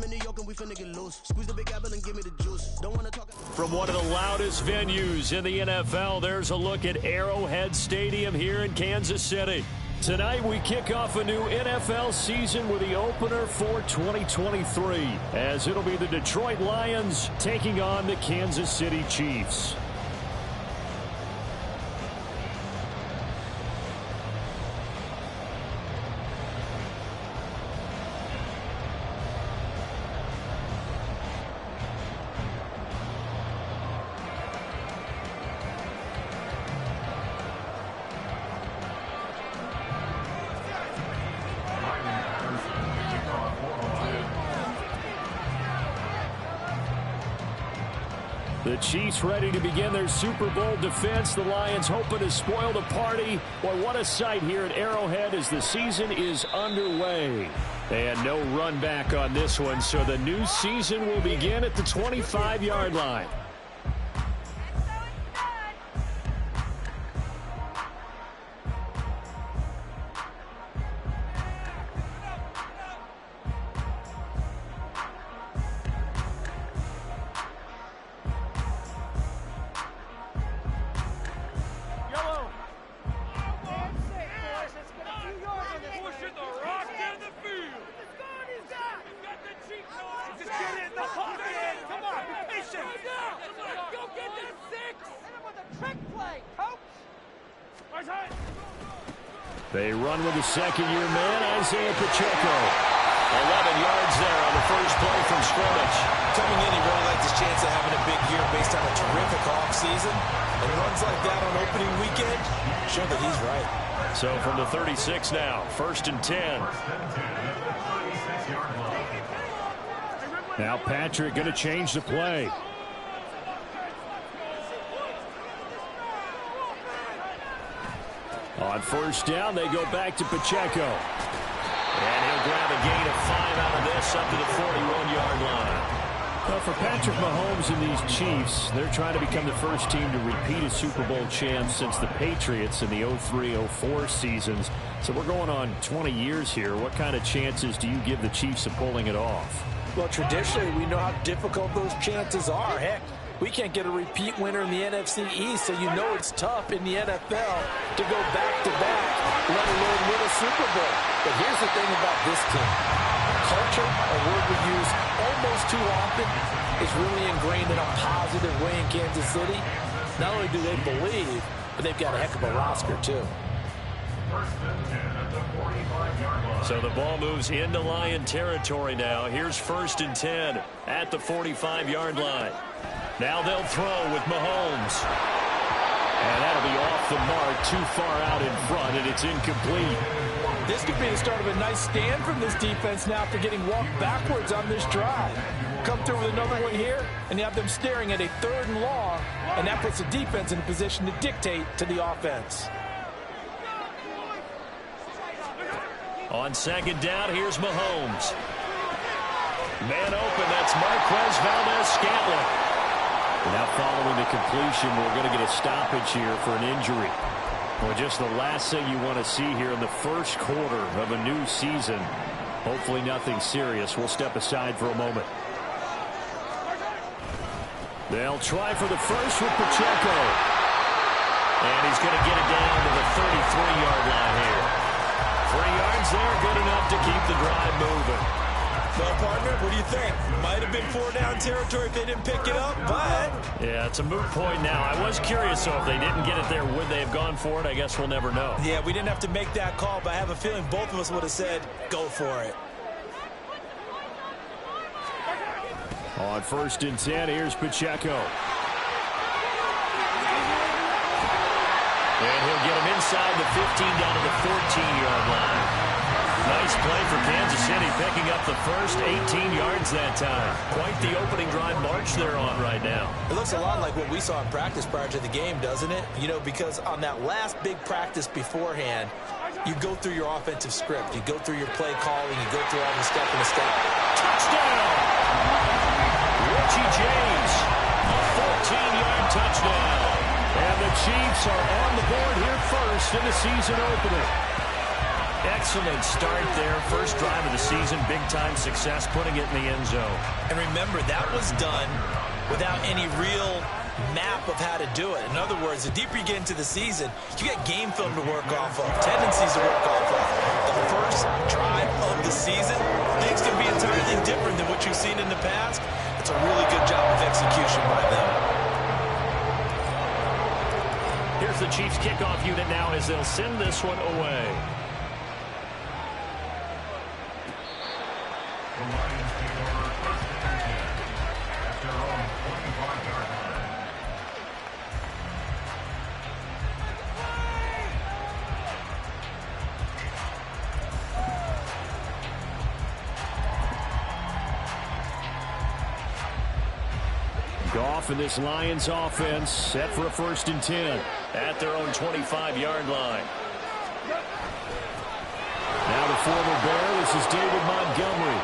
in New York and we finna get loose. Squeeze the big apple and give me the juice. Don't wanna talk. From one of the loudest venues in the NFL, there's a look at Arrowhead Stadium here in Kansas City. Tonight we kick off a new NFL season with the opener for 2023, as it'll be the Detroit Lions taking on the Kansas City Chiefs. The Chiefs ready to begin their Super Bowl defense. The Lions hoping to spoil the party. Boy, what a sight here at Arrowhead as the season is underway. And no run back on this one, so the new season will begin at the 25-yard line. They run with the second-year man, Isaiah Pacheco. 11 yards there on the first play from scrimmage. Coming in, he really liked his chance of having a big year based on a terrific offseason. And runs like that on opening weekend show that he's right. So from the 36 now, 1st and 10. Now Patrick going to change the play. On first down, they go back to Pacheco. And he'll grab a gain of 5 out of this up to the 41-yard line. Well, for Patrick Mahomes and these Chiefs, they're trying to become the first team to repeat as Super Bowl champs since the Patriots in the 03-04 seasons. So we're going on 20 years here. What kind of chances do you give the Chiefs of pulling it off? Well, traditionally, we know how difficult those chances are. Heck, we can't get a repeat winner in the NFC East, so you know it's tough in the NFL to go back-to-back, let alone win a Super Bowl. But here's the thing about this team. Culture, a word we use almost too often, is really ingrained in a positive way in Kansas City. Not only do they believe, but they've got a heck of a roster, too. So the ball moves into Lion territory now. Here's 1st and 10 at the 45-yard line. Now they'll throw with Mahomes. And that'll be off the mark, too far out in front, and it's incomplete. This could be the start of a nice stand from this defense now after getting walked backwards on this drive. Come through with another one here, and you have them staring at a 3rd and long, and that puts the defense in a position to dictate to the offense. On 2nd down, here's Mahomes. Man open, that's Marquez Valdes-Scantling. Now following the completion, we're going to get a stoppage here for an injury. Well, just the last thing you want to see here in the first quarter of a new season. Hopefully nothing serious. We'll step aside for a moment. They'll try for the first with Pacheco. And he's going to get it down to the 33-yard line here. 3 yards there, good enough to keep the drive moving. Well, partner, what do you think? Might have been 4-down territory if they didn't pick it up, but... Yeah, it's a moot point now. I was curious, though, if they didn't get it there, would they have gone for it? I guess we'll never know. Yeah, we didn't have to make that call, but I have a feeling both of us would have said, go for it. On 1st and 10, here's Pacheco. And he'll get him inside the 15 down to the 14-yard line. Nice play for Kansas City, picking up the first 18 yards that time. Quite the opening drive march they're on right now. It looks a lot like what we saw in practice prior to the game, doesn't it? You know, because on that last big practice beforehand, you go through your offensive script. You go through your play calling. You go through all the step and step. Touchdown! Richie James, a 14-yard touchdown. And the Chiefs are on the board here first in the season opener. Excellent start there. First drive of the season, big-time success, putting it in the end zone. And remember, that was done without any real map of how to do it. In other words, the deeper you get into the season, you get game film to work off of, tendencies to work off of. The first drive of the season, things can be entirely different than what you've seen in the past. It's a really good job of execution by them. Here's the Chiefs kickoff unit now as they'll send this one away. The Lions take over first and 10 at their own 25-yard line. Goff and this Lions offense set for a first and 10 at their own 25-yard line. Now the former Bear, this is David Montgomery.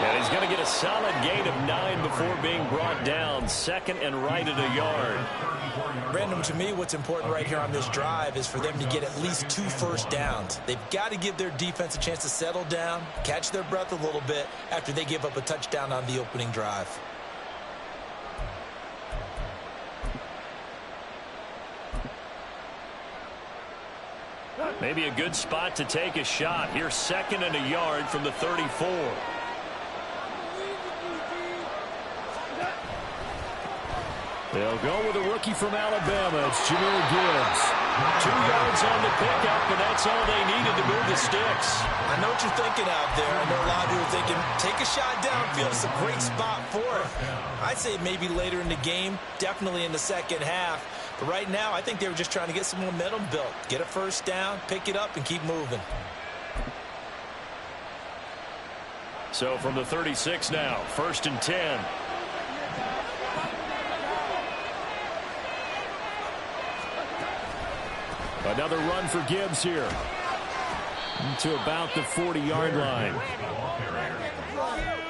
And he's going to get a solid gain of 9 before being brought down. Second and right at a yard. Brandon, to me, what's important right here on this drive is for them to get at least 2 first downs. They've got to give their defense a chance to settle down, catch their breath a little bit after they give up a touchdown on the opening drive. Maybe a good spot to take a shot. Here's second and a yard from the 34. They'll go with a rookie from Alabama. It's Jahmyr Gibbs. 2 yards on the pickup, and that's all they needed to move the sticks. I know what you're thinking out there. I know a lot of people are thinking, take a shot downfield. It's a great spot for it. I'd say maybe later in the game, definitely in the second half. But right now, I think they were just trying to get some momentum built. Get a first down, pick it up, and keep moving. So from the 36 now, first and 10. Another run for Gibbs here. To about the 40-yard line.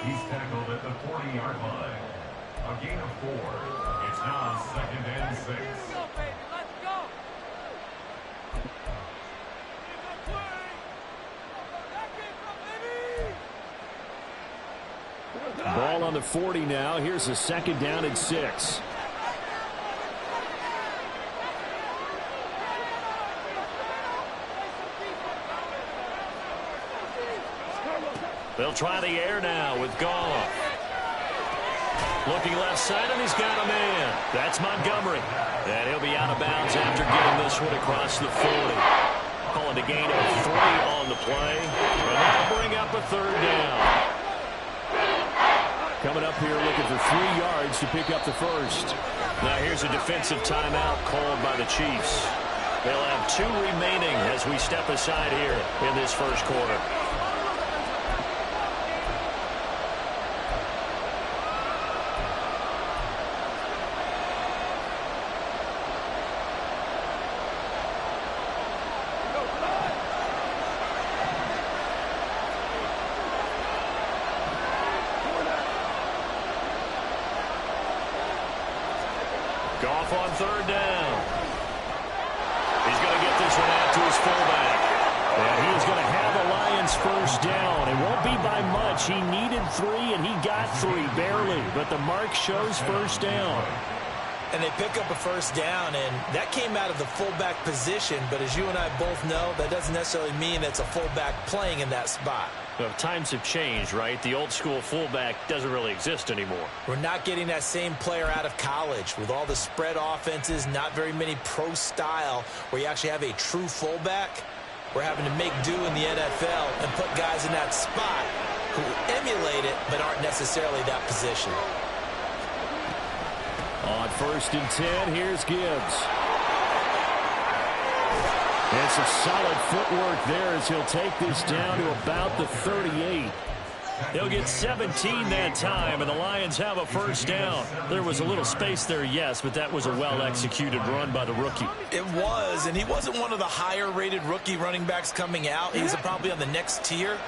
He's tackled at the 40-yard line. A gain of 4. It's now second and 6. Ball on the 40 now. Here's a second down and 6. They'll try the air now with Goff. Looking left side, and he's got a man. That's Montgomery. And he'll be out of bounds after getting this one across the 40. Calling a gain of 3 on the play. And that'll bring up a third down. Coming up here looking for 3 yards to pick up the first. Now here's a defensive timeout called by the Chiefs. They'll have 2 remaining as we step aside here in this first quarter. Goff on third down. He's going to get this one out to his fullback. And he is going to have the Lions first down. It won't be by much. He needed 3, and he got 3, barely. But the mark shows first down. And they pick up a first down, and that came out of the fullback position. But as you and I both know, that doesn't necessarily mean it's a fullback playing in that spot. Well, times have changed, right? The old school fullback doesn't really exist anymore. We're not getting that same player out of college with all the spread offenses, not very many pro style where you actually have a true fullback. We're having to make do in the NFL and put guys in that spot who emulate it but aren't necessarily that position. On first and 10, here's Gibbs. And some solid footwork there as he'll take this down to about the 38. He'll get 17 that time, and the Lions have a first down. There was a little space there, yes, but that was a well-executed run by the rookie. It was, and he wasn't one of the higher-rated rookie running backs coming out. He's probably on the next tier.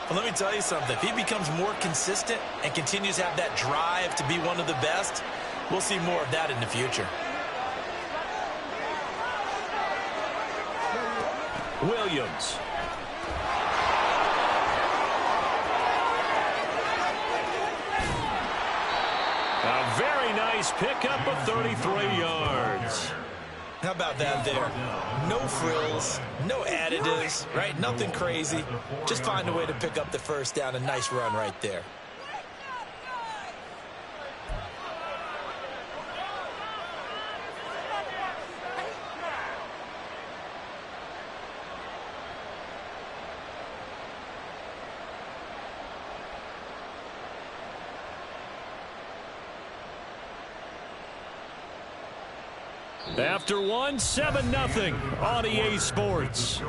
But let me tell you something. If he becomes more consistent and continues to have that drive to be one of the best, we'll see more of that in the future. Williams A very nice pickup of 33 yards. How about that there? No frills, no additives, right? Nothing crazy. Just find a way to pick up the first down. A nice run right there. After one, 7-0 on EA Sports.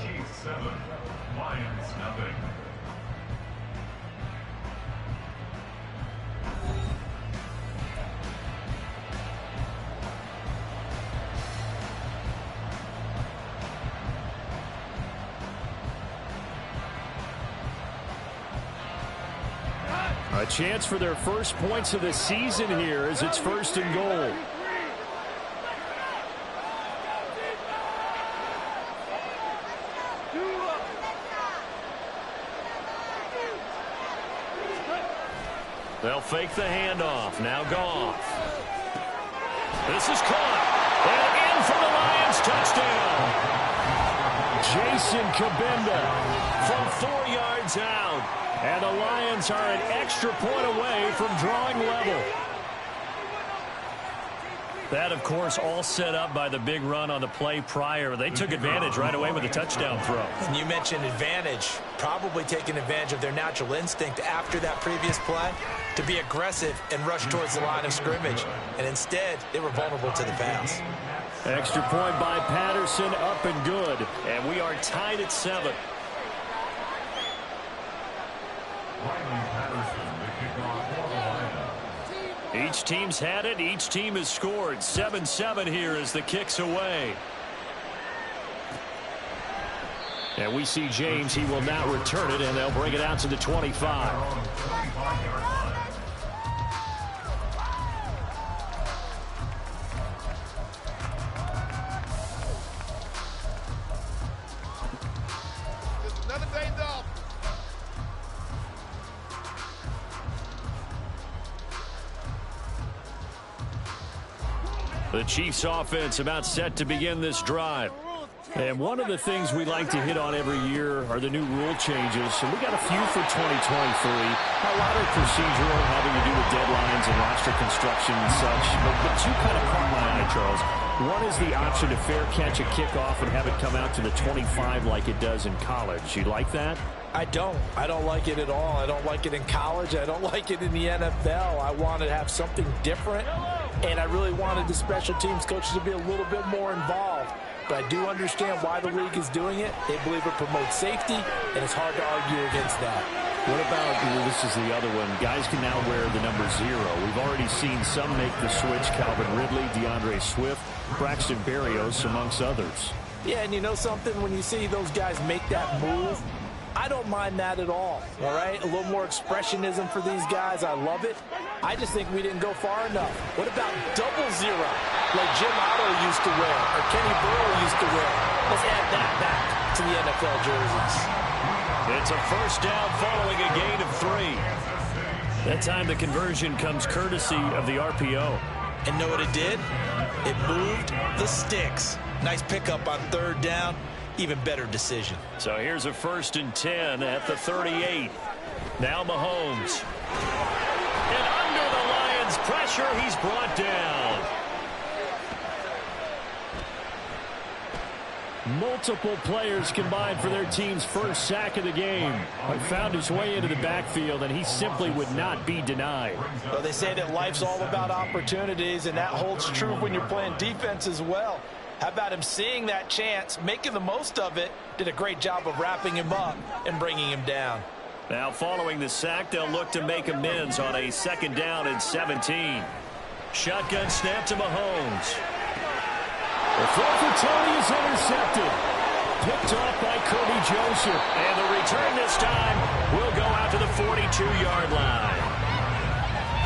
Chiefs 7, Lions nothing. A chance for their first points of the season here as it's 1st and goal. They'll fake the handoff. Now Goff. This is caught. And in for the Lions. Touchdown. Jason Kabinda from 4 yards out. And the Lions are an extra point away from drawing level. That, of course, all set up by the big run on the play prior. They took advantage right away with a touchdown throw. And you mentioned advantage. Probably taking advantage of their natural instinct after that previous play to be aggressive and rush towards the line of scrimmage. And instead, they were vulnerable to the pass. Extra point by Patterson, up and good. And we are tied at 7. Riley Patterson, the kickoff for the Lions. Each team's had it. Each team has scored. 7-7 here as the kick's away. And we see James. He will not return it, and they'll bring it out to the 25. The Chiefs offense about set to begin this drive. And one of the things we like to hit on every year are the new rule changes. And we got a few for 2023. A lot of procedural having to do with deadlines and roster construction and such. But two kind of caught my eye, Charles. One is the option to fair catch a kickoff and have it come out to the 25 like it does in college. You like that? I don't like it at all. I don't like it in college. I don't like it in the NFL. I want to have something different, and I really wanted the special teams coaches to be a little bit more involved. But I do understand why the league is doing it. They believe it promotes safety, and it's hard to argue against that. What about, this is the other one, guys can now wear the number 0. We've already seen some make the switch, Calvin Ridley, DeAndre Swift, Braxton Berrios, amongst others. Yeah, and you know something? When you see those guys make that move, I don't mind that at all right? A little more expressionism for these guys. I love it. I just think we didn't go far enough. What about 0 like Jim Otto used to wear or Kenny Burrow used to wear? Let's add that back to the NFL jerseys. It's a first down following a gain of 3. That time the conversion comes courtesy of the RPO. And know what it did? It moved the sticks. Nice pickup on 3rd down. Even better decision. So here's a 1st and 10 at the 38. Now Mahomes. And under the Lions' pressure, he's brought down. Multiple players combined for their team's first sack of the game. But found his way into the backfield, and he simply would not be denied. Well, they say that life's all about opportunities, and that holds true when you're playing defense as well. How about him seeing that chance, making the most of it, did a great job of wrapping him up and bringing him down. Now following the sack, they'll look to make amends on a 2nd down and 17. Shotgun snap to Mahomes. The throw for Tony is intercepted. Picked off by Kirby Joseph. And the return this time will go out to the 42-yard line.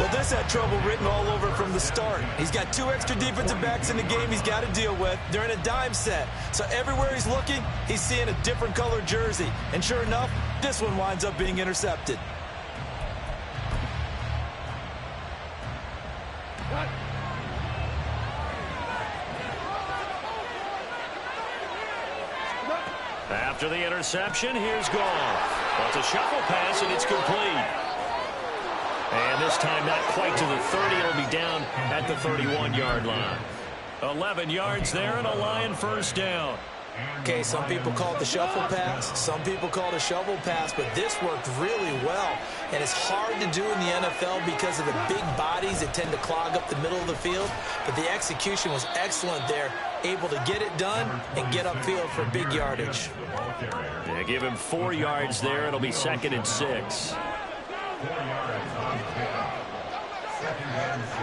Well, this had trouble written all over from the start. He's got 2 extra defensive backs in the game he's got to deal with. They're in a dime set. So everywhere he's looking, he's seeing a different color jersey. And sure enough, this one winds up being intercepted. After the interception, here's Goff. Well, it's a shuffle pass, and it's complete. And this time not quite to the 30. It'll be down at the 31-yard line. 11 yards there and a Lion first down. Okay, some people call it the shuffle pass. Some people call it a shovel pass, but this worked really well. And it's hard to do in the NFL because of the big bodies that tend to clog up the middle of the field. But the execution was excellent there, able to get it done and get upfield for big yardage. Yeah, give him 4 yards there. It'll be 2nd and 6. 4 yards on pickup. 2nd and 6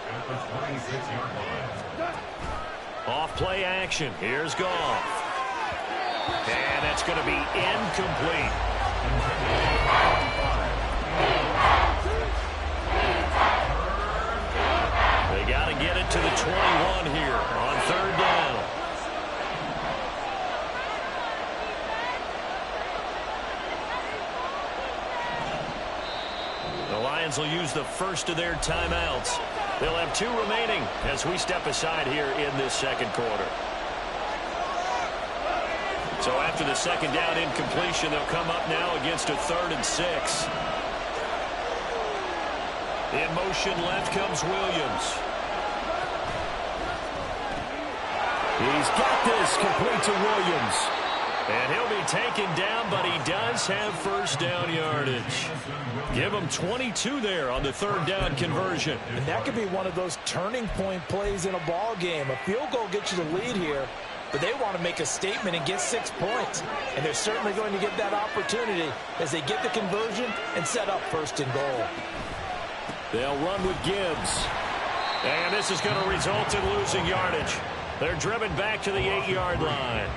at the 26-yard line. Off play action. Here's Goff. And that's going to be incomplete. They got to get it to the 21 here on 3rd down. The Lions will use the first of their timeouts. They'll have 2 remaining as we step aside here in this 2nd quarter. So after the 2nd down incompletion, they'll come up now against a 3rd and 6. In motion left comes Williams. He's got this complete to Williams. And he'll be taken down, but he does have first down yardage. Give him 22 there on the 3rd down conversion. And that could be one of those turning point plays in a ball game. A field goal gets you the lead here, but they want to make a statement and get 6 points. And they're certainly going to get that opportunity as they get the conversion and set up 1st and goal. They'll run with Gibbs. And this is going to result in losing yardage. They're driven back to the 8-yard line.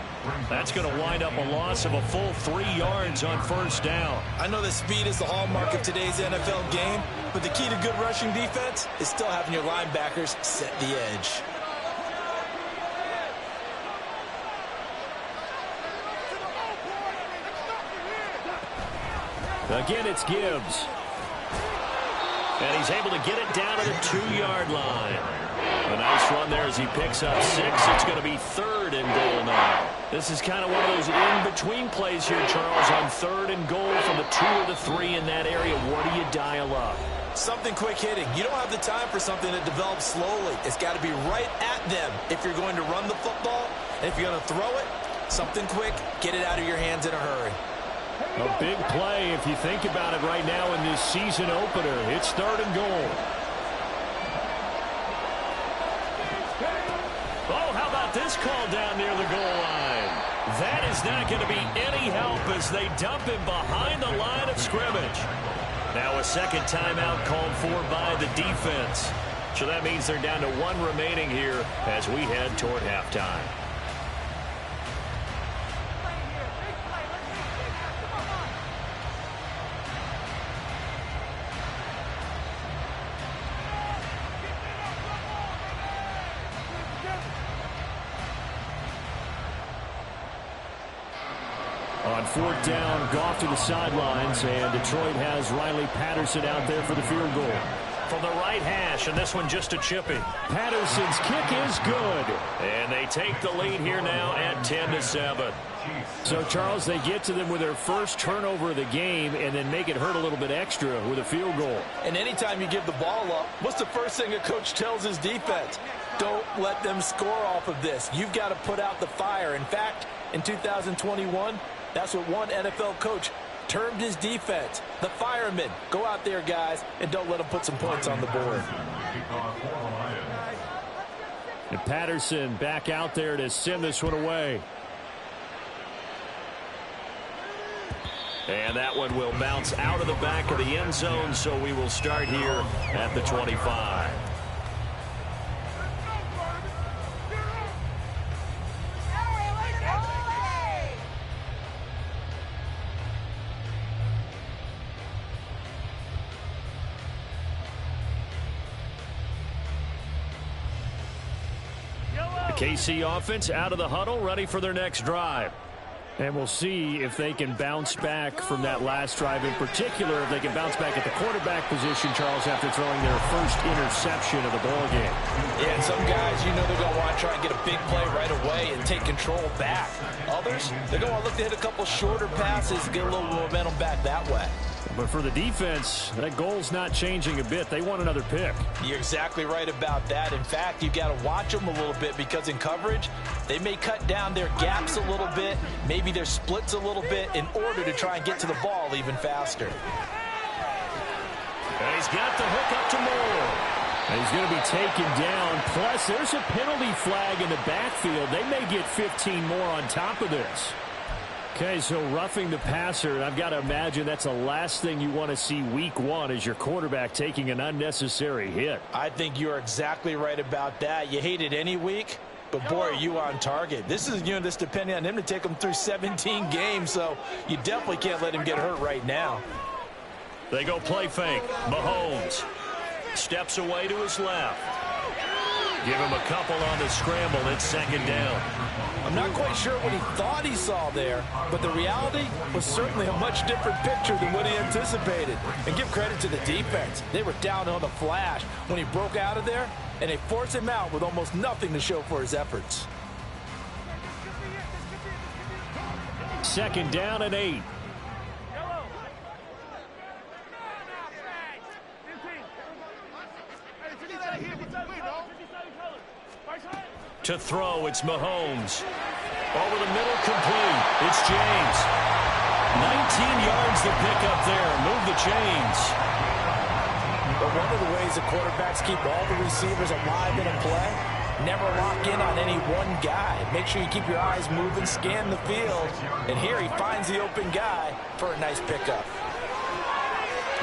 That's going to wind up a loss of a full 3 yards on 1st down. I know that speed is the hallmark of today's NFL game, but the key to good rushing defense is still having your linebackers set the edge. Again, it's Gibbs. And he's able to get it down to the 2-yard line. A nice run there as he picks up 6. It's going to be 3rd and goal now. This is kind of one of those in-between plays here, Charles, on 3rd and goal from the 2 or the 3 in that area. What do you dial up? Something quick hitting. You don't have the time for something that develops slowly. It's got to be right at them if you're going to run the football. And if you're going to throw it, something quick, get it out of your hands in a hurry. A big play if you think about it right now in this season opener. It's 3rd and goal. Oh, how about this call down near the goal line? That is not going to be any help as they dump him behind the line of scrimmage. Now a 2nd timeout called for by the defense. So that means they're down to 1 remaining here as we head toward halftime. On 4th down, Goff to the sidelines, and Detroit has Riley Patterson out there for the field goal. From the right hash, and this one just a chipping. Patterson's kick is good. And they take the lead here now at 10-7. So, Charles, they get to them with their first turnover of the game and then make it hurt a little bit extra with a field goal. And anytime you give the ball up, what's the first thing a coach tells his defense? Don't let them score off of this. You've got to put out the fire. In fact, in 2021, that's what one NFL coach termed his defense. The firemen. Go out there, guys, and don't let them put some points on the board. And Patterson back out there to send this one away. And that one will bounce out of the back of the end zone, so we will start here at the 25. The KC offense out of the huddle, ready for their next drive. And we'll see if they can bounce back from that last drive in particular, if they can bounce back at the quarterback position, Charles, after throwing their first interception of the ball game. Yeah, and some guys, you know they're going to want to try and get a big play right away and take control back. Others, they're going to want to look to hit a couple shorter passes, get a little momentum back that way. But for the defense, that goal's not changing a bit. They want another pick. You're exactly right about that. In fact, you've got to watch them a little bit because in coverage, they may cut down their gaps a little bit, maybe their splits a little bit in order to try and get to the ball even faster. And he's got the hook up to Moore. And he's going to be taken down. Plus, there's a penalty flag in the backfield. They may get 15 more on top of this. Okay, so roughing the passer, and I've got to imagine that's the last thing you want to see week one as your quarterback taking an unnecessary hit. I think you're exactly right about that. You hate it any week, but boy, are you on target. This is, you know, this depending on him to take him through 17 games, so you definitely can't let him get hurt right now. They go play fake. Mahomes steps away to his left. Give him a couple on the scramble. It's second down. I'm not quite sure what he thought he saw there, but the reality was certainly a much different picture than what he anticipated. And give credit to the defense. They were down on the flash when he broke out of there, and they forced him out with almost nothing to show for his efforts. Second down and 8. To throw, it's Mahomes. Over the middle, complete. It's James. 19 yards to pick up there. Move the chains. But one of the ways the quarterbacks keep all the receivers alive in a play, never lock in on any one guy. Make sure you keep your eyes moving, scan the field. And here he finds the open guy for a nice pickup.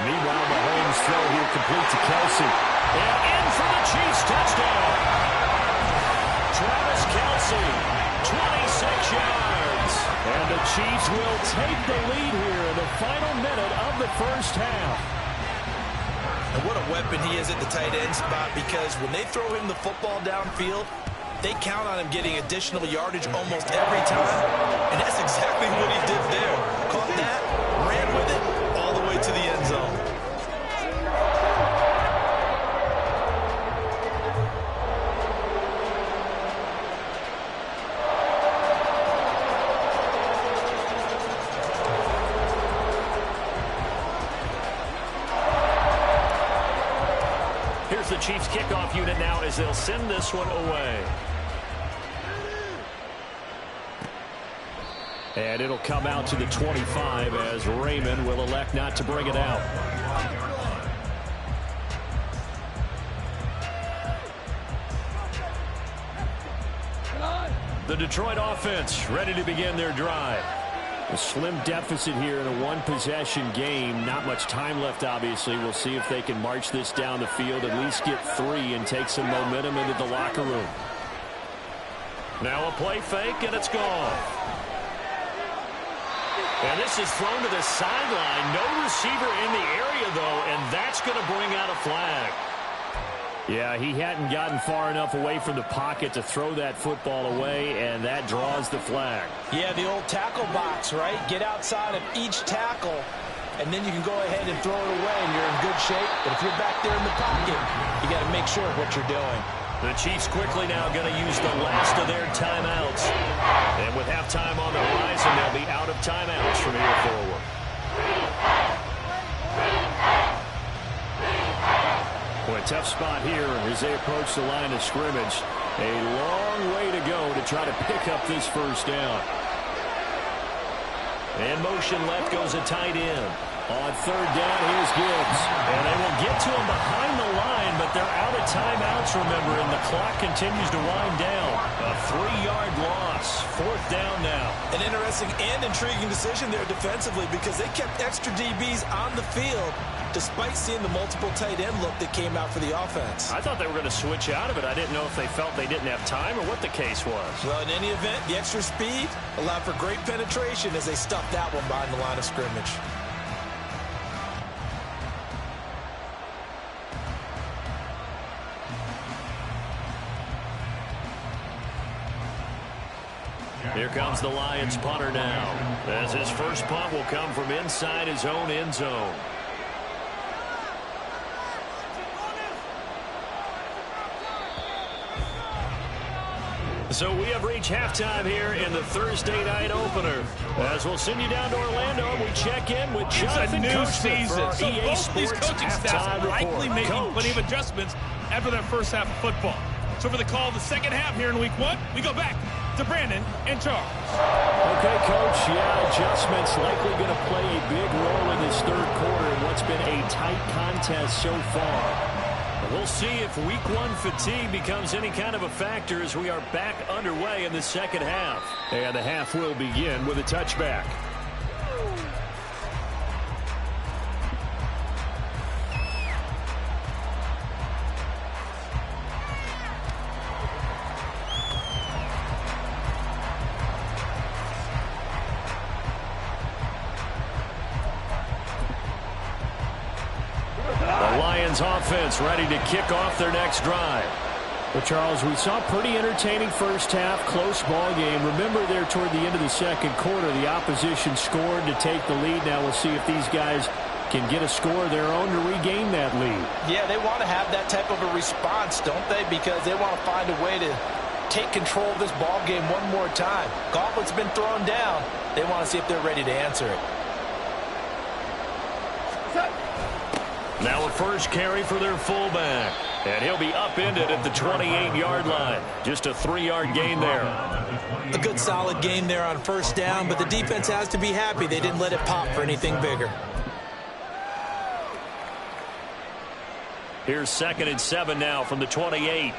Meanwhile, Mahomes' throw here complete to Kelsey. And in for the Chiefs touchdown. Travis Kelsey, 26 yards. And the Chiefs will take the lead here in the final minute of the first half. And what a weapon he is at the tight end spot, because when they throw him the football downfield, they count on him getting additional yardage almost every time. And that's exactly what he did there. Caught that, ran with it, all the way to the end zone. Here's the Chiefs kickoff unit now as they'll send this one away. And it'll come out to the 25 as Raymond will elect not to bring it out. The Detroit offense ready to begin their drive. A slim deficit here in a one-possession game. Not much time left, obviously. We'll see if they can march this down the field, at least get 3 and take some momentum into the locker room. Now a play fake, and it's gone. And this is thrown to the sideline. No receiver in the area, though, and that's going to bring out a flag. Yeah, he hadn't gotten far enough away from the pocket to throw that football away, and that draws the flag. Yeah, the old tackle box, right? Get outside of each tackle, and then you can go ahead and throw it away, and you're in good shape. But if you're back there in the pocket, you got to make sure of what you're doing. The Chiefs quickly now going to use the last of their timeouts. And with halftime on the horizon, they'll be out of timeouts from here forward. Boy, a tough spot here as they approach the line of scrimmage. A long way to go to try to pick up this first down. And motion left goes a tight end. On third down, here's Gibbs. And they will get to him behind the line, but they're out of timeouts, remember, and the clock continues to wind down. A 3-yard loss. Fourth down now. An interesting and intriguing decision there defensively, because they kept extra DBs on the field despite seeing the multiple tight end look that came out for the offense. I thought they were going to switch out of it. I didn't know if they felt they didn't have time or what the case was. Well, in any event, the extra speed allowed for great penetration as they stuffed that one behind the line of scrimmage. Here comes the Lions punter now, as his first punt will come from inside his own end zone. So we have reached halftime here in the Thursday night opener. As we'll send you down to Orlando, and we check in with Jonathan It's a new Coachman season. So EA both Sports these coaching staffs are likely making plenty of adjustments after their first half of football. So for the call of the second half here in week 1, we go back to Brandon and Charles. Okay, Coach. Yeah, adjustments likely going to play a big role in this third quarter in what's been a tight contest so far. We'll see if week 1 fatigue becomes any kind of a factor as we are back underway in the second half. And the half will begin with a touchback. Offense ready to kick off their next drive. Well, Charles, we saw a pretty entertaining first half, close ball game. Remember there toward the end of the second quarter, the opposition scored to take the lead. Now we'll see if these guys can get a score of their own to regain that lead. Yeah, they want to have that type of a response, don't they? Because they want to find a way to take control of this ball game one more time. Gauntlet's been thrown down. They want to see if they're ready to answer it. Now a first carry for their fullback. And he'll be upended at the 28-yard line. Just a 3-yard gain there. A good solid gain there on first down, but the defense has to be happy they didn't let it pop for anything bigger. Here's 2nd and 7 now from the 28.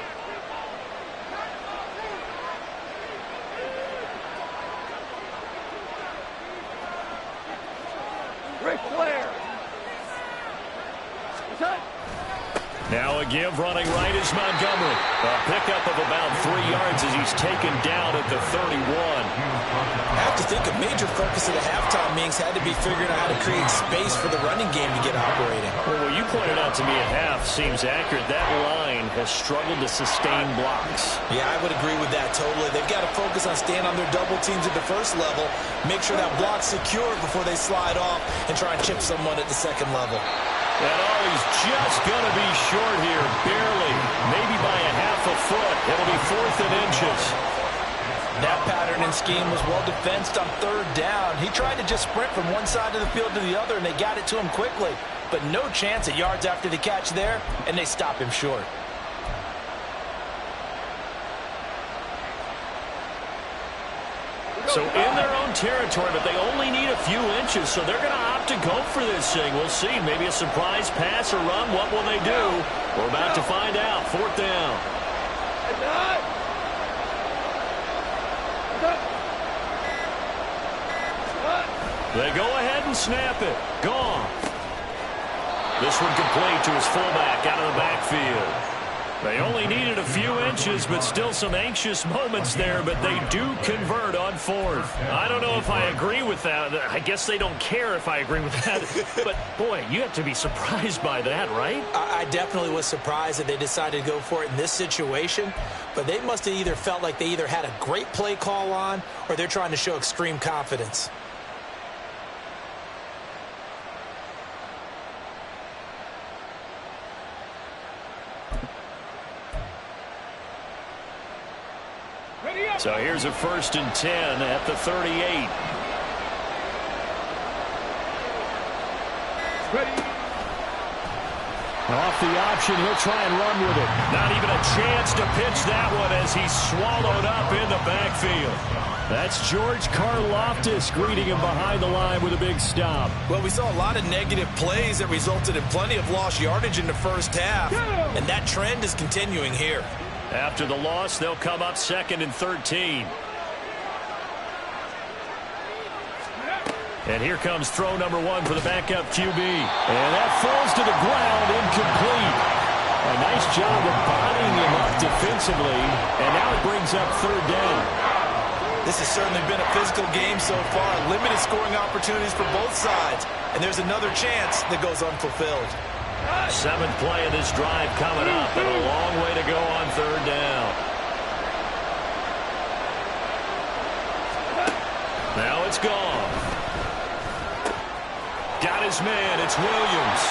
Now a give running right is Montgomery. A pickup of about 3 yards as he's taken down at the 31. I have to think a major focus of the halftime meetings had to be figuring out how to create space for the running game to get operating. Well, what you pointed out to me at half seems accurate. That line has struggled to sustain blocks. Yeah, I would agree with that totally. They've got to focus on staying on their double teams at the first level, make sure that block's secure before they slide off and try and chip someone at the second level. And he's just going to be short here, barely, maybe by a half a foot. It'll be 4th and inches. That pattern and scheme was well defensed on 3rd down. He tried to just sprint from one side of the field to the other, and they got it to him quickly. But no chance at yards after the catch there, and they stop him short. So in their own territory, but they only need a few inches, so they're going to opt to go for this thing. We'll see. Maybe a surprise pass or run. What will they do? We're about to find out. 4th down. They go ahead and snap it. Gone. This one complete to his fullback out of the backfield. They only needed a few inches, but still some anxious moments there, but they do convert on 4th. I don't know if I agree with that. I guess they don't care if I agree with that. But, boy, you have to be surprised by that, right? I definitely was surprised that they decided to go for it in this situation, but they must have either felt like they either had a great play call on or they're trying to show extreme confidence. So here's a 1st and 10 at the 38. Off the option, he'll try and run with it. Not even a chance to pitch that one as he's swallowed up in the backfield. That's George Karlaftis greeting him behind the line with a big stop. Well, we saw a lot of negative plays that resulted in plenty of lost yardage in the first half, and that trend is continuing here. After the loss, they'll come up 2nd and 13. And here comes throw number 1 for the backup QB. And that falls to the ground, incomplete. A nice job of bodying him up defensively. And now it brings up 3rd down. This has certainly been a physical game so far. Limited scoring opportunities for both sides. And there's another chance that goes unfulfilled. 7th play of this drive coming up, and a long way to go on 3rd down. Goff. Got his man. It's Williams.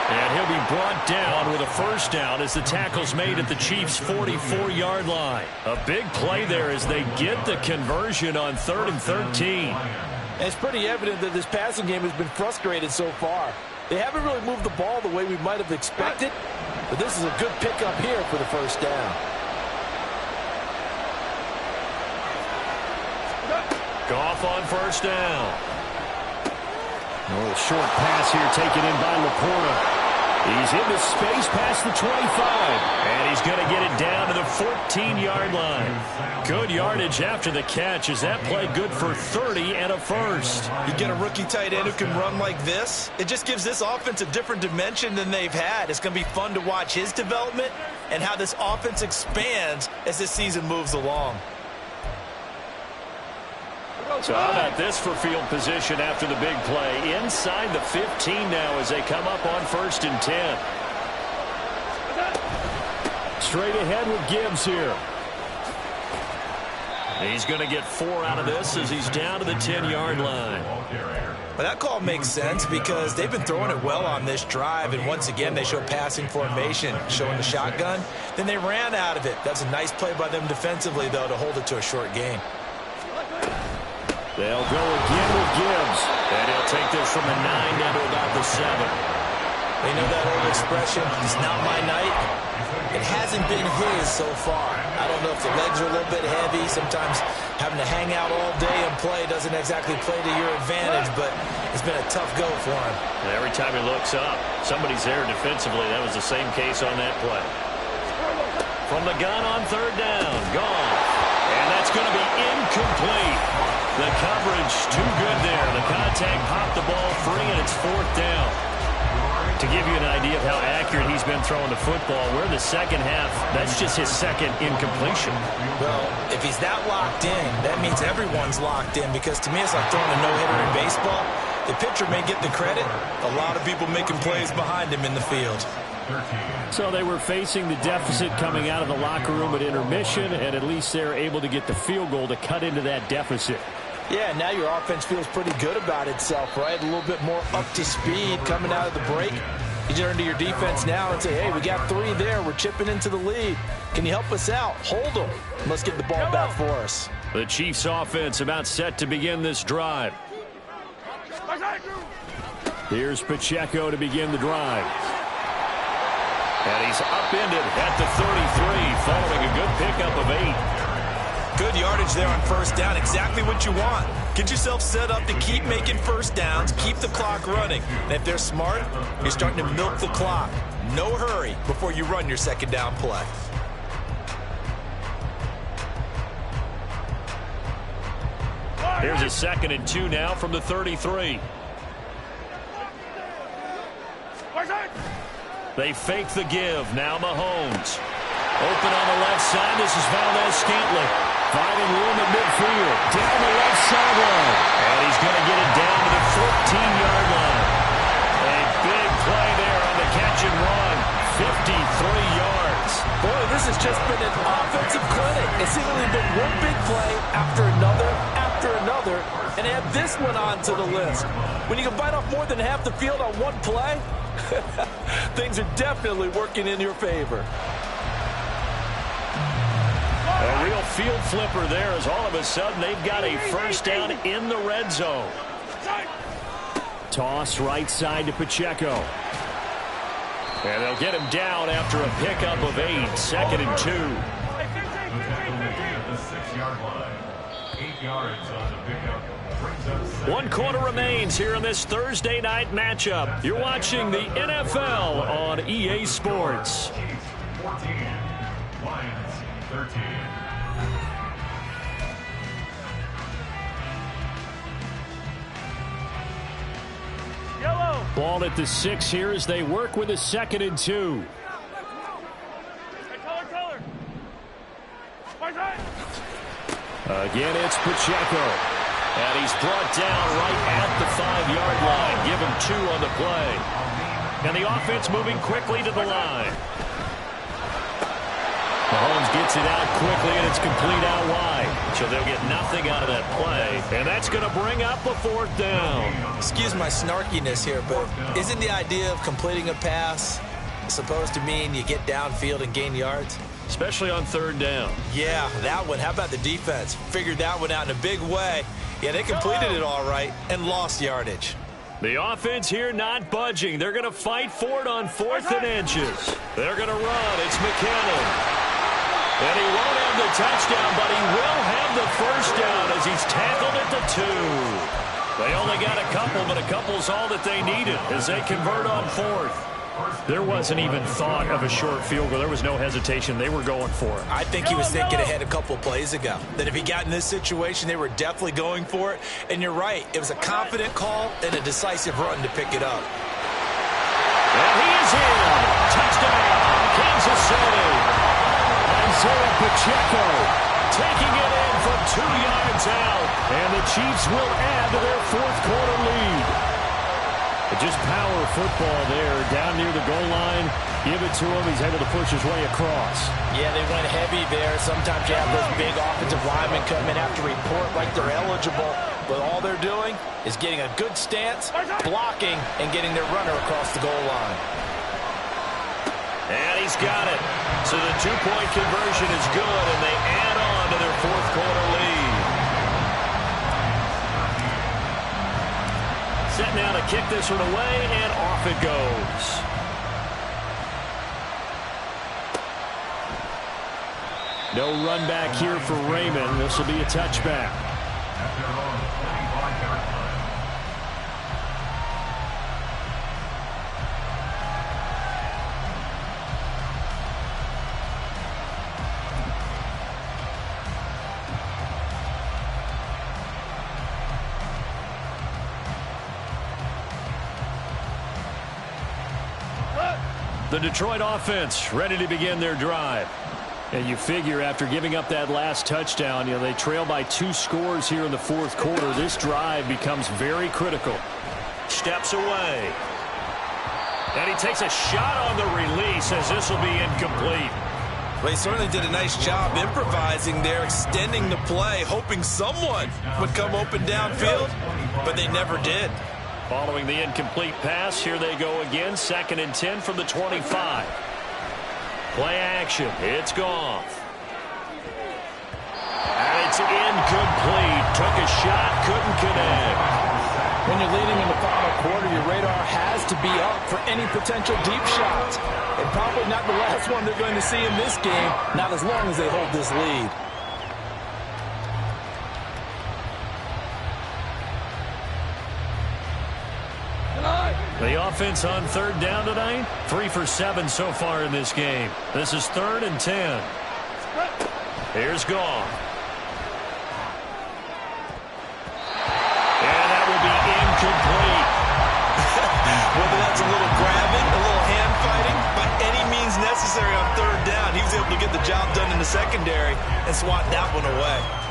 And he'll be brought down with a first down as the tackle's made at the Chiefs' 44-yard line. A big play there as they get the conversion on 3rd and 13. And it's pretty evident that this passing game has been frustrated so far. They haven't really moved the ball the way we might have expected, but this is a good pickup here for the first down. Goff on first down. A little short pass here taken in by Laporta. He's into space past the 25, and he's going to get it down to the 14-yard line. Good yardage after the catch. Is that play good for 30 and a first? You get a rookie tight end who can run like this, it just gives this offense a different dimension than they've had. It's going to be fun to watch his development and how this offense expands as this season moves along. So how about this for field position after the big play? Inside the 15 now as they come up on 1st and 10. Straight ahead with Gibbs here. He's going to get 4 out of this as he's down to the 10-yard line. But that call makes sense because they've been throwing it well on this drive, and once again they show passing formation, showing the shotgun. Then they ran out of it. That's a nice play by them defensively, though, to hold it to a short game. They'll go again with Gibbs. And he'll take this from the 9 down to about the 7. You know that old expression, it's not my night? It hasn't been his so far. I don't know if the legs are a little bit heavy. Sometimes having to hang out all day and play doesn't exactly play to your advantage, but it's been a tough go for him. And every time he looks up, somebody's there defensively. That was the same case on that play. From the gun on 3rd down, gone. And that's going to be incomplete. The coverage too good there. The contact popped the ball free, and it's 4th down. To give you an idea of how accurate he's been throwing the football, we're in the second half. That's just his second incompletion. Well, if he's that locked in, that means everyone's locked in, because to me it's like throwing a no-hitter in baseball. The pitcher may get the credit. A lot of people making plays behind him in the field. So they were facing the deficit coming out of the locker room at intermission, and at least they're able to get the field goal to cut into that deficit. Yeah, now your offense feels pretty good about itself, right? A little bit more up to speed coming out of the break. You turn to your defense now and say, hey, we got 3 there. We're chipping into the lead. Can you help us out? Hold them. Let's get the ball back for us. The Chiefs offense about set to begin this drive. Here's Pacheco to begin the drive. And he's upended at the 33 following a good pickup of 8. Good yardage there on first down. Exactly what you want. Get yourself set up to keep making first downs, keep the clock running. And if they're smart, you're starting to milk the clock. No hurry before you run your second down play. Here's a 2nd and 2 now from the 33. They fake the give. Now Mahomes. Open on the left side. This is Valdez-Scantling. Finding room at midfield. Down the left sideline. And he's going to get it down to the 14-yard line. A big play there on the catch and run. 53 yards. Boy, this has just been an offensive clinic. It's seemingly been one big play after another, and add this one onto the list. When you can bite off more than half the field on one play, things are definitely working in your favor. A real field flipper there as all of a sudden they've got a first down in the red zone. Toss right side to Pacheco. And they'll get him down after a pickup of 8, 2nd and 2. The 6-yard line. 8 yards on the pickup. 1 quarter remains here in this Thursday night matchup. You're watching the NFL on EA Sports. 14, Lions 13. Ball at the 6 here as they work with a 2nd and 2. Again, it's Pacheco. And he's brought down right at the 5-yard line. Give him 2 on the play. And the offense moving quickly to the line. Mahomes gets it out quickly, and it's complete out wide. So they'll get nothing out of that play. And that's going to bring up a 4th down. Excuse my snarkiness here, but isn't the idea of completing a pass supposed to mean you get downfield and gain yards? Especially on 3rd down. Yeah, that one. How about the defense? Figured that one out in a big way. Yeah, they completed it all right and lost yardage. The offense here not budging. They're going to fight for it on 4th and inches. They're going to run. It's McKinnon. And he won't have the touchdown, but he will have the 1st down as he's tackled at the 2. They only got a couple, but a couple's all that they needed as they convert on 4th. There wasn't even thought of a short field goal. There was no hesitation. They were going for it. I think he was thinking ahead a couple plays ago, that if he got in this situation, they were definitely going for it. And you're right. It was a confident call and a decisive run to pick it up. And he is in. Touchdown, Kansas City. Isaiah Pacheco taking it in from 2 yards out. And the Chiefs will add to their 4th quarter lead. Just power football there, down near the goal line. Give it to him. He's able to push his way across. Yeah, they went heavy there. Sometimes you have those big offensive linemen come in, have to report like they're eligible. But all they're doing is getting a good stance, blocking, and getting their runner across the goal line. And he's got it. So the 2-point conversion is good, and they add on to their 4th quarter lead. Set now to kick this one away, and off it goes. No run back here for Raymond. This will be a touchback. The Detroit offense ready to begin their drive. And you figure after giving up that last touchdown, they trail by 2 scores here in the 4th quarter. This drive becomes very critical. Steps away. And he takes a shot on the release as this will be incomplete. Well, he certainly did a nice job improvising there, extending the play, hoping someone would come open downfield, but they never did. Following the incomplete pass, here they go again. 2nd and 10 from the 25. Play action. It's Goff. And it's incomplete. Took a shot, couldn't connect. When you're leading in the final quarter, your radar has to be up for any potential deep shots. And probably not the last one they're going to see in this game, not as long as they hold this lead. The offense on 3rd down tonight, 3 for 7 so far in this game. This is 3rd and 10. Here's Goff. And that will be incomplete. Whether that's a little grabbing, a little hand fighting, by any means necessary on 3rd down, he was able to get the job done in the secondary and swat that one away.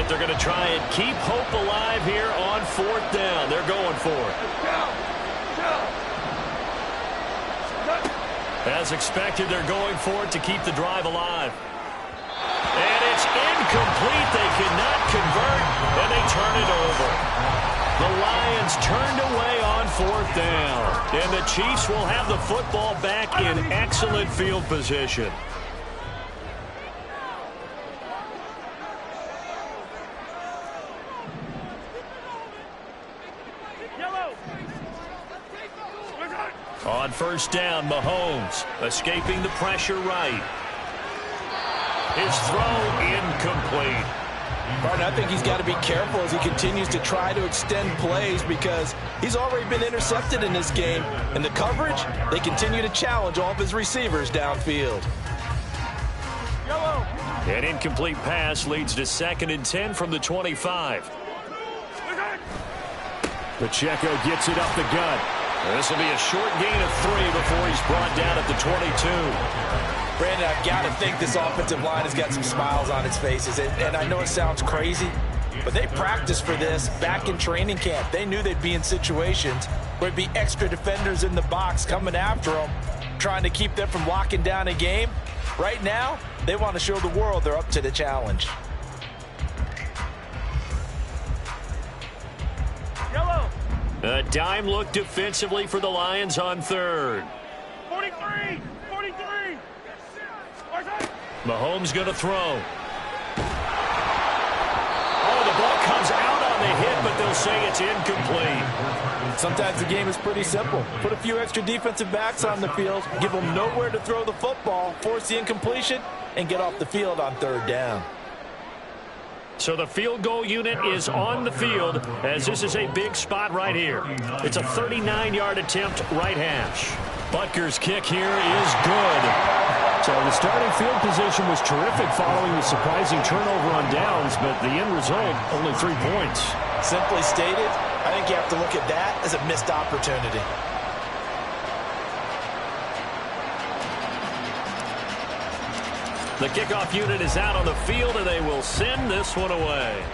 They're going to try and keep hope alive here on 4th down. They're going for it. As expected, they're going for it to keep the drive alive. And it's incomplete. They cannot convert, and they turn it over. The Lions turned away on 4th down. And the Chiefs will have the football back in excellent field position. On 1st down, Mahomes escaping the pressure right. His throw incomplete. Martin, I think he's got to be careful as he continues to try to extend plays because he's already been intercepted in this game. And the coverage, they continue to challenge all of his receivers downfield. An incomplete pass leads to 2nd and 10 from the 25. Pacheco gets it up the gut. This will be a short gain of 3 before he's brought down at the 22. Brandon, I've got to think this offensive line has got some smiles on its faces. And I know it sounds crazy, but they practiced for this back in training camp. They knew they'd be in situations where it'd be extra defenders in the box coming after them, trying to keep them from locking down a game. Right now, they want to show the world they're up to the challenge. Yellow. A dime look defensively for the Lions on third. 43. 43. Mahomes going to throw. Oh, the ball comes out on the hit, but they'll say it's incomplete. Sometimes the game is pretty simple. Put a few extra defensive backs on the field, give them nowhere to throw the football, force the incompletion, and get off the field on third down. So the field goal unit is on the field as this is a big spot right here. It's a 39-yard attempt right hash. Butker's kick here is good. So the starting field position was terrific following the surprising turnover on downs, but the end result, only 3 points. Simply stated, I think you have to look at that as a missed opportunity. The kickoff unit is out on the field, and they will send this one away.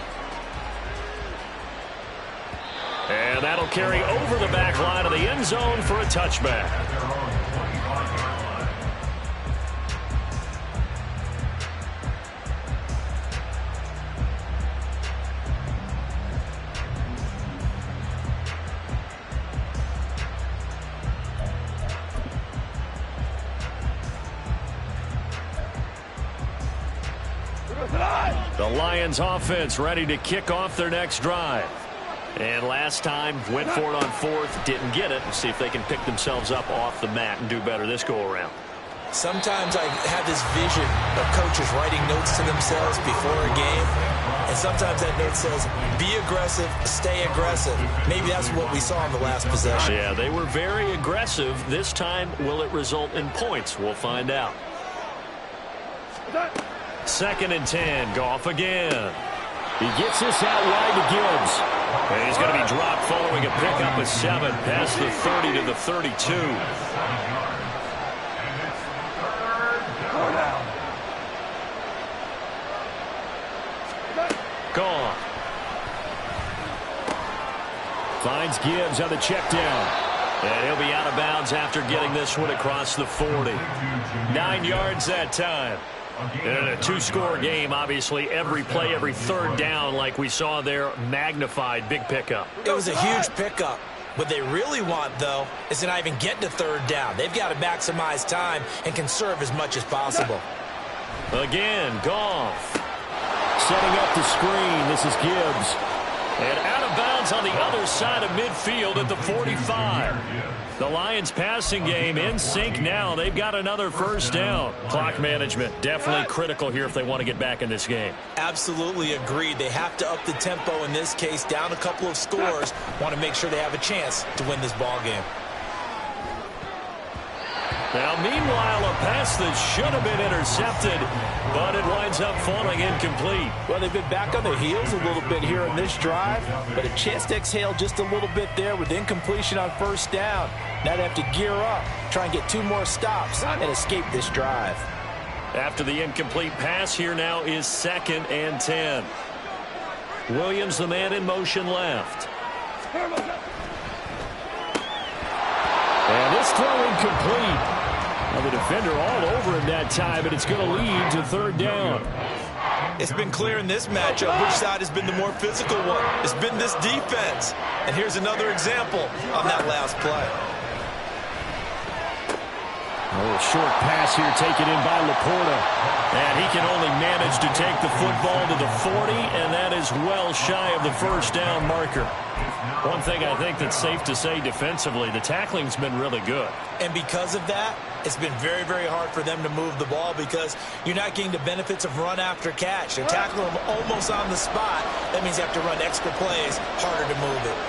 And that'll carry over the back line of the end zone for a touchback. The Lions offense ready to kick off their next drive. And last time, went for it on fourth, didn't get it. Let's see if they can pick themselves up off the mat and do better this go-around. Sometimes I have this vision of coaches writing notes to themselves before a game. And sometimes that note says, be aggressive, stay aggressive. Maybe that's what we saw in the last possession. Yeah, they were very aggressive. This time, will it result in points? We'll find out. 2nd and 10, Goff again. He gets this out wide to Gibbs. And he's going to be dropped following a pickup of 7 past the 30 to the 32. Goff. Finds Gibbs on the check down. And he'll be out of bounds after getting this one across the 40. 9 yards that time. In a 2-score game, obviously, every play, every third down, like we saw there, magnified, big pickup. It was a huge pickup. What they really want, though, is to not even get to third down. They've got to maximize time and conserve as much as possible. Again, Goff. Setting up the screen. This is Gibbs. And out of bounds on the other side of midfield at the 45. The Lions passing game in sync now. They've got another first down. Clock management definitely critical here if they want to get back in this game. Absolutely agreed. They have to up the tempo in this case, down a couple of scores. Want to make sure they have a chance to win this ball game. Now, meanwhile, a pass that should have been intercepted, but it winds up falling incomplete. Well, they've been back on their heels a little bit here in this drive, but a chance to exhale just a little bit there with incompletion on first down. Now they have to gear up, try and get 2 more stops, and escape this drive. After the incomplete pass, here now is 2nd and 10. Williams, the man in motion left. And this throw incomplete. Now the defender all over him that time, but it's going to lead to third down. It's been clear in this matchup which side has been the more physical one. It's been this defense. And here's another example on that last play. A little short pass here taken in by Laporta. And he can only manage to take the football to the 40, and that is well shy of the first down marker. One thing I think that's safe to say defensively, the tackling's been really good. And because of that, it's been very, very hard for them to move the ball because you're not getting the benefits of run after catch. They're tackling them almost on the spot. That means you have to run extra plays, harder to move it.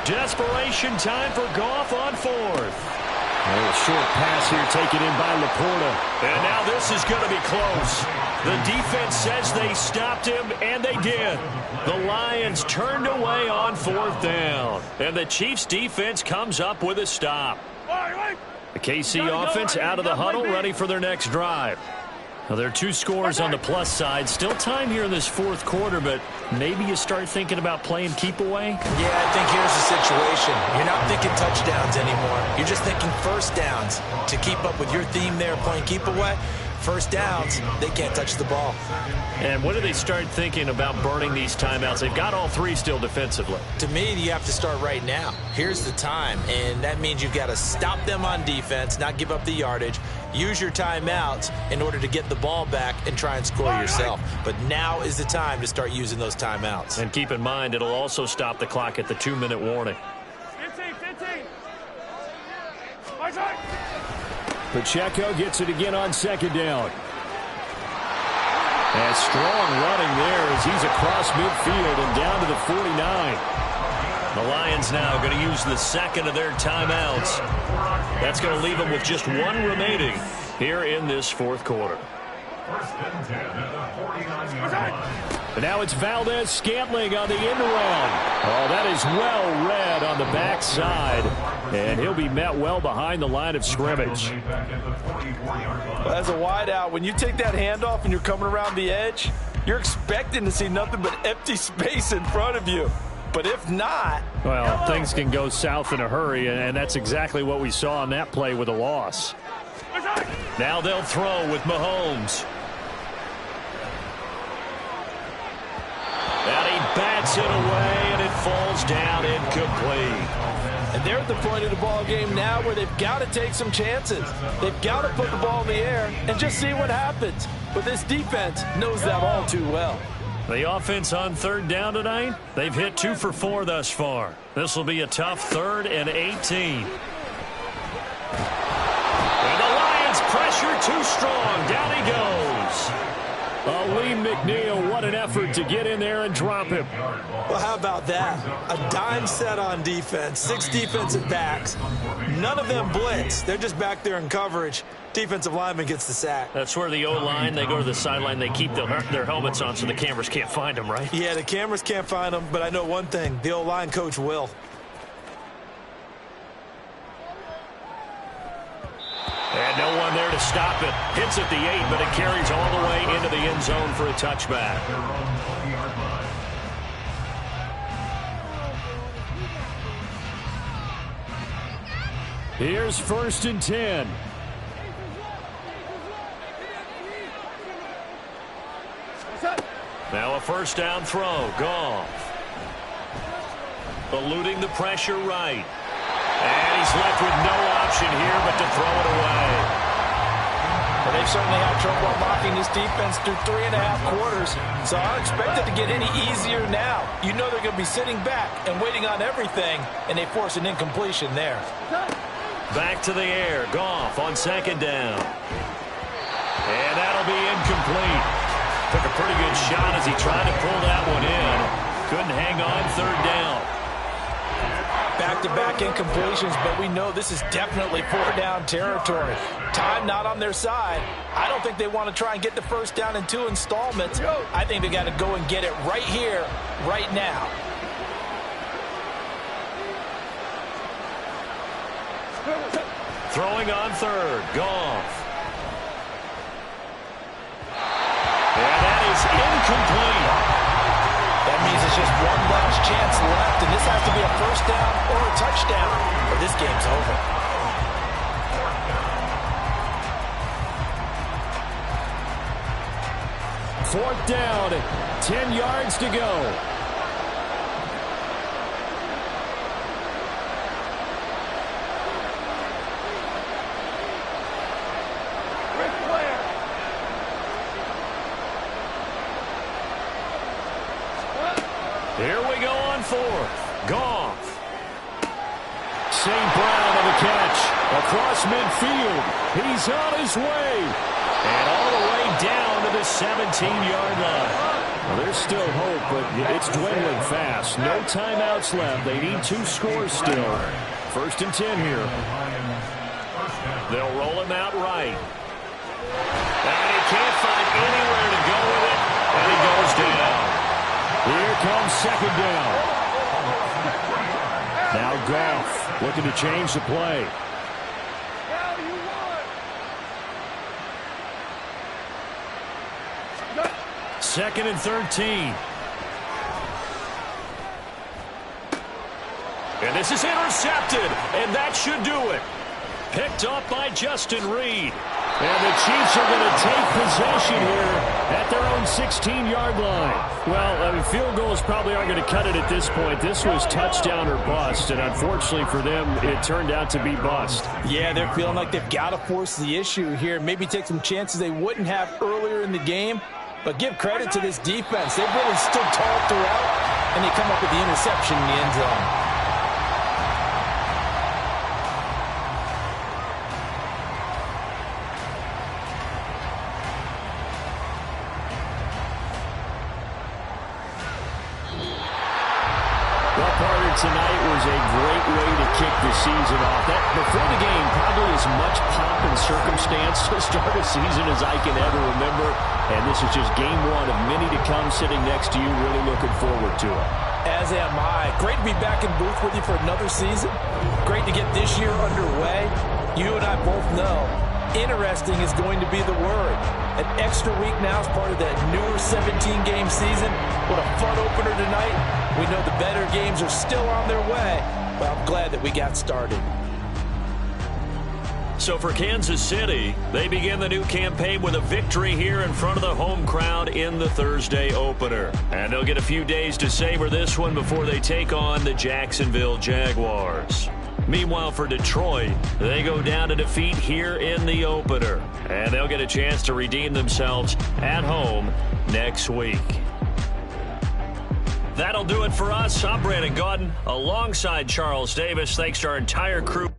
Desperation time for Goff on fourth. A little short pass here taken in by Laporta. And now this is going to be close. The defense says they stopped him, and they did. The Lions turned away on 4th down, and the Chiefs' defense comes up with a stop. The KC offense out of the huddle, ready for their next drive. Now, there are 2 scores on the plus side. Still time here in this 4th quarter, but maybe you start thinking about playing keep away? Yeah, I think here's the situation. You're not thinking touchdowns anymore. You're just thinking first downs. To keep up with your theme there, playing keep away, first downs, they can't touch the ball. And when do they start thinking about burning these timeouts? They've got all 3 still defensively. To me, you have to start right now. Here's the time, and that means you've got to stop them on defense, not give up the yardage, use your timeouts in order to get the ball back and try and score yourself. But now is the time to start using those timeouts. And keep in mind, it'll also stop the clock at the 2-minute warning. 15. Pacheco gets it again on 2nd down. And strong running there as he's across midfield and down to the 49. The Lions now going to use the 2nd of their timeouts. That's going to leave them with just 1 remaining here in this 4th quarter. First and 10 at the 49-yard line. And now it's Valdez-Scantling on the end around. Oh, that is well read on the backside. And he'll be met well behind the line of scrimmage. As a wideout, when you take that handoff and you're coming around the edge, you're expecting to see nothing but empty space in front of you. But if not... Well, things can go south in a hurry, and that's exactly what we saw on that play with a loss. Now they'll throw with Mahomes. And he bats it away, and it falls down incomplete. And they're at the point of the ball game now where they've got to take some chances. They've got to put the ball in the air and just see what happens. But this defense knows that all too well. The offense on 3rd down tonight, they've hit 2 for 4 thus far. This will be a tough 3rd and 18. And the Lions pressure too strong. Down he goes. Lee McNeil, what an effort to get in there and drop him. Well, how about that? A dime set on defense, 6 defensive backs. None of them blitz. They're just back there in coverage. Defensive lineman gets the sack. That's where the O-line, they go to the sideline, they keep their helmets on so the cameras can't find them, right? Yeah, the cameras can't find them, but I know one thing. The O-line coach will. And no one there to stop it. Hits at the 8, but it carries all the way into the end zone for a touchback. Here's 1st and 10. Now a 1st down throw. Goff. Eluding the pressure right. And he's left with no option here but to throw it away. Well, they've certainly had trouble unlocking this defense through 3.5 quarters, so I don't expect it to get any easier now. You know they're going to be sitting back and waiting on everything, and they force an incompletion there. Back to the air. Goff on 2nd down. And that'll be incomplete. Took a pretty good shot as he tried to pull that one in. Couldn't hang on 3rd down. Back-to-back incompletions, but we know this is definitely 4th down territory. Time not on their side. I don't think they want to try and get the 1st down in 2 installments. I think they got to go and get it right here, right now. Throwing on 3rd. Goff. And that is incomplete. That means it's just one last chance left, and this has to be a 1st down or a touchdown, or this game's over. Fourth down, 10 yards to go. Here we go on 4th. Goff. St. Brown on the catch. Across midfield. He's on his way. And all the way down to the 17-yard line. Well, there's still hope, but it's dwindling fast. No timeouts left. They need 2 scores still. 1st and 10 here. They'll roll him out right. And he can't find anywhere to comes second down. Now Goff looking to change the play. Second and 13. And this is intercepted, and that should do it. Picked up by Justin Reed. And the Chiefs are going to take possession here at their own 16-yard line. Well, field goals probably aren't going to cut it at this point. This was touchdown or bust, and unfortunately for them, it turned out to be bust. Yeah, they're feeling like they've got to force the issue here. Maybe take some chances they wouldn't have earlier in the game. But give credit to this defense. They've really stood tall throughout, and they come up with the interception in the end zone. Tonight was a great way to kick the season off. That before the game, probably as much pomp and circumstance to start a season as I can ever remember. And this is just game one of many to come. Sitting next to you, really looking forward to it. As am I. Great to be back in booth with you for another season. Great to get this year underway. You and I both know interesting is going to be the word. An extra week now is part of that newer 17-game season. What a fun opener tonight. We know the better games are still on their way, but I'm glad that we got started. So for Kansas City, they begin the new campaign with a victory here in front of the home crowd in the Thursday opener. And they'll get a few days to savor this one before they take on the Jacksonville Jaguars. Meanwhile, for Detroit, they go down to defeat here in the opener. And they'll get a chance to redeem themselves at home next week. That'll do it for us. I'm Brandon Gaudin alongside Charles Davis. Thanks to our entire crew.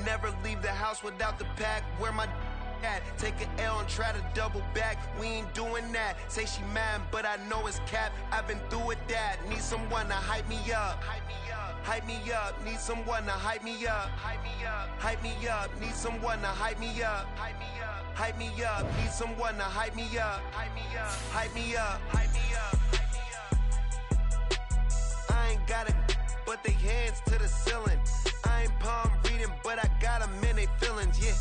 Never leave the house without the pack. Where my at? Take an L and try to double back. We ain't doing that. Say she mad, but I know it's cap. I've been through with that. Need someone to hype me up. Hype me up. Hype me up. Need someone to hype me up. Hype me up. Hype me up. Need someone to hype me up. Hype me up. Hype me up. Need someone to hype me up. Hype me up. Hype me up. Hype me up. Hype me up. I ain't got it, but they hands to the ceiling. I ain't palm reading, but I got them in they feelings, yeah.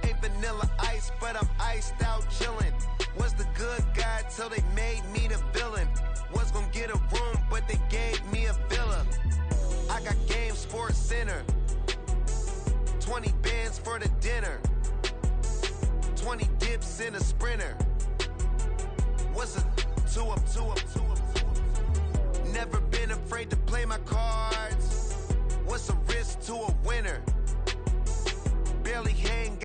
Ain't vanilla ice, but I'm iced out chillin'. Was the good guy till they made me the villain. Was gonna get a room, but they gave me a villa. I got game Sports Center. 20 bands for the dinner. 20 dips in a Sprinter. What's a 2 up, 2 up, 2 up, 2 up? Never been afraid to play my cards. What's a risk to a winner? Barely hang